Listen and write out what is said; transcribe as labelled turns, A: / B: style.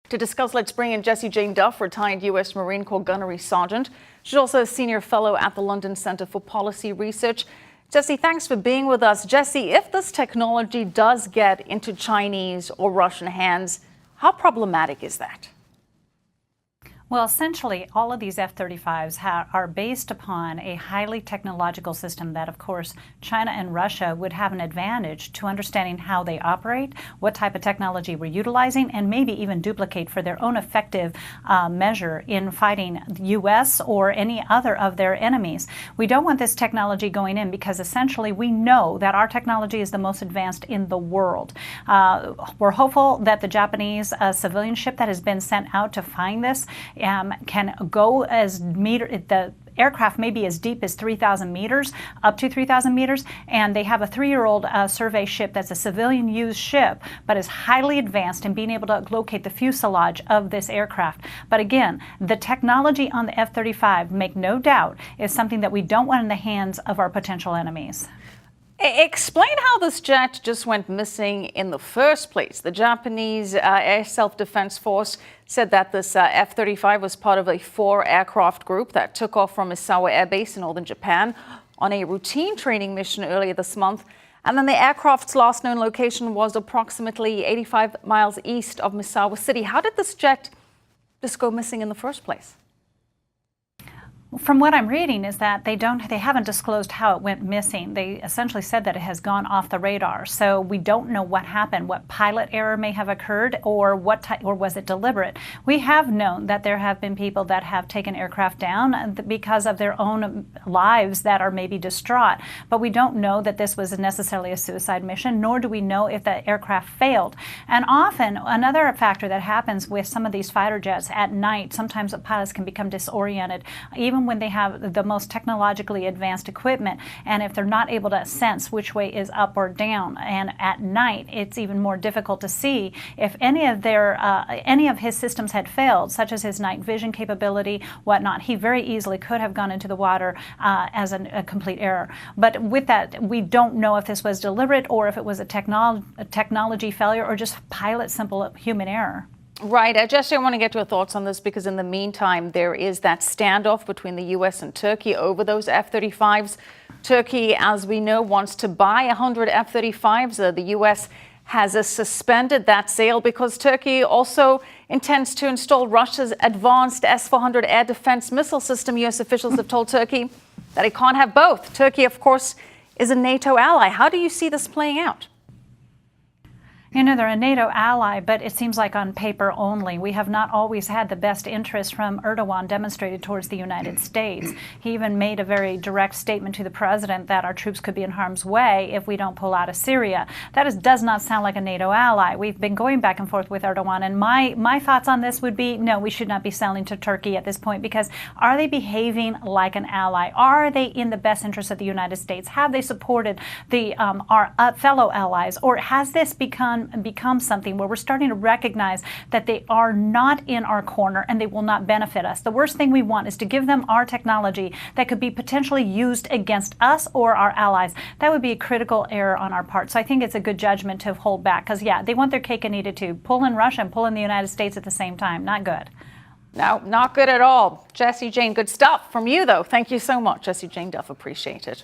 A: To discuss, let's bring in Jessie Jane Duff, retired U.S. Marine Corps gunnery sergeant. She's also a senior fellow at the London Center for Policy Research. Jessie, thanks for being with us. Jessie, if this technology does get into Chinese or Russian hands, how problematic is that?
B: Well, essentially, all of these F-35s are based upon a highly technological system that, of course, China and Russia would have an advantage to understanding how they operate, what type of technology we're utilizing, and maybe even duplicate for their own effective measure in fighting the U.S. or any other of their enemies. We don't want this technology going in because essentially we know that our technology is the most advanced in the world. We're hopeful that the Japanese civilian ship that has been sent out to find this can go the aircraft may be as deep as 3,000 meters, up to 3,000 meters, and they have a 3-year-old survey ship that's a civilian-used ship, but is highly advanced in being able to locate the fuselage of this aircraft. But again, the technology on the F-35, make no doubt, is something that we don't want in the hands of our potential enemies.
A: Explain how this jet just went missing in the first place. The Japanese Air Self-Defense Force said that this F-35 was part of a 4-aircraft group that took off from Misawa Air Base in northern Japan on a routine training mission earlier this month. And then the aircraft's last known location was approximately 85 miles east of Misawa City. How did this jet just go missing in the first place?
B: From what I'm reading is that they haven't disclosed how it went missing. They essentially said that it has gone off the radar. So we don't know what happened, what pilot error may have occurred, or or was it deliberate. We have known that there have been people that have taken aircraft down because of their own lives that are maybe distraught. But we don't know that this was necessarily a suicide mission, nor do we know if the aircraft failed. And often another factor that happens with some of these fighter jets at night, sometimes the pilots can become disoriented, even when they have the most technologically advanced equipment, and if they're not able to sense which way is up or down. And at night, it's even more difficult to see if any of his systems had failed, such as his night vision capability, whatnot. He very easily could have gone into the water as a complete error. But with that, we don't know if this was deliberate or if it was a technology failure or just pilot simple human error.
A: Right. Jesse, I want to get your thoughts on this because in the meantime, there is that standoff between the U.S. and Turkey over those F-35s. Turkey, as we know, wants to buy 100 F-35s. The U.S. has suspended that sale because Turkey also intends to install Russia's advanced S-400 air defense missile system. U.S. officials have told Turkey that it can't have both. Turkey, of course, is a NATO ally. How do you see this playing out?
B: You know, they're a NATO ally, but it seems like on paper only. We have not always had the best interest from Erdogan demonstrated towards the United States. He even made a very direct statement to the president that our troops could be in harm's way if we don't pull out of Syria. That does not sound like a NATO ally. We've been going back and forth with Erdogan, and my thoughts on this would be, no, we should not be selling to Turkey at this point, because are they behaving like an ally? Are they in the best interest of the United States? Have they supported our fellow allies? Or has this become something where we're starting to recognize that they are not in our corner and they will not benefit us? The worst thing we want is to give them our technology that could be potentially used against us or our allies. That would be a critical error on our part. So I think it's a good judgment to hold back because, yeah, they want their cake and eat it too. Pull in Russia and pull in the United States at the same time. Not good.
A: No, not good at all. Jessie Jane, good stuff from you, though. Thank you so much, Jessie Jane Duff. Appreciate it.